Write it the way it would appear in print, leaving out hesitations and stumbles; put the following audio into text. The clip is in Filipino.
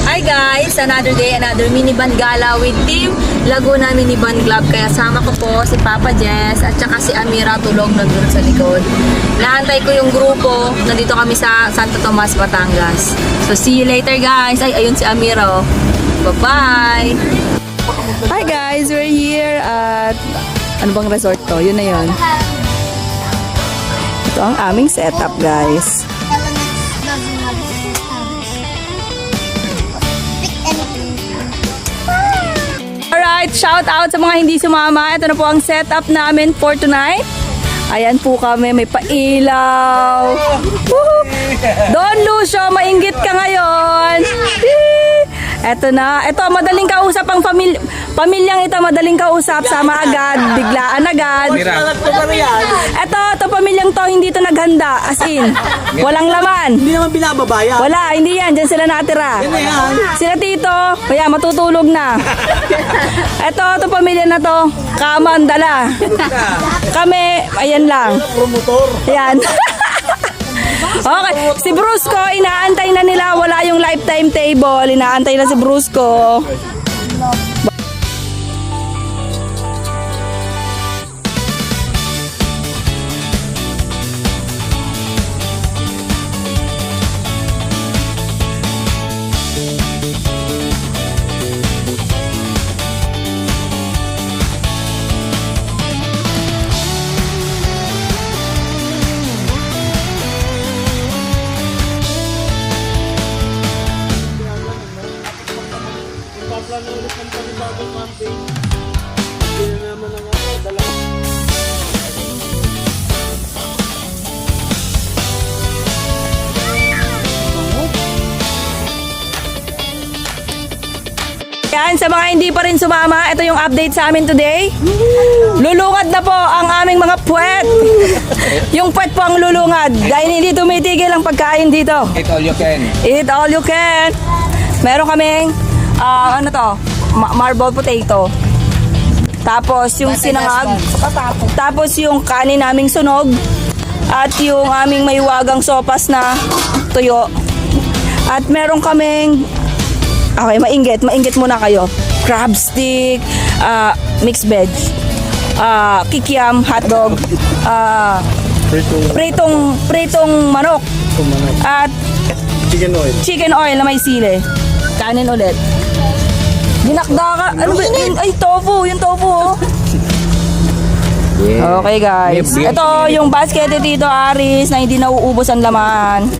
Hi guys! Another day, another minivan gala with Team Laguna Minivan Club. Kaya sama ko po si Papa Jess at saka si Amira tulog nandun sa likod. Naantay ko yung grupo. Nandito kami sa Santo Tomas, Batangas. So see you later guys. Ay, ayun si Amira. Bye-bye! Hi guys! We're here at... Ano bang resort to? Yun na yun. Ito ang aming setup guys. Alright, shout out sa mga hindi sumama. Ito na po ang setup namin for tonight. Ayan po kami, may pailaw. Don Lucio, mainggit ka ngayon. Ito na. Ito, madaling kausap ang pamilyang ito. Madaling kausap. Sama agad. Biglaan agad. Ito, pamilyang to, hindi to naghanda. As in, walang laman. Hindi naman binababayan. Wala, hindi yan. Diyan sila natira. Sila tito, kaya matutulog na. Ito, pamilya na to. Kama ang dala. Kami, ayan lang. Promotor. Ayan. Okay, si Brusco, inaantay na nila, wala yung lifetime table, inaantay na si Brusco. Yan, sa mga hindi pa rin sumama, ito yung update sa amin today. Lulungad na po ang aming mga puwet. Yung puwet po ang lulungad dahil hindi tumitigil ang pagkain dito. Eat all you can. Eat all you can. Meron kaming, ano to, marble potato. Tapos yung sinangag. Tapos yung kanin naming sunog. At yung aming maywagang sopas na tuyo. At meron kaming, okay, mainggit muna kayo. Crab stick, mixed veg, kikiam, hotdog, pritong manok. At chicken oil na may sili. Kanin ulit. Dinakda ka. Ano ba? Ay, tofu. Yung tofu. Oh. Yeah. Okay guys. Ito yung basket ni Tito Aris na hindi nauubos ang laman.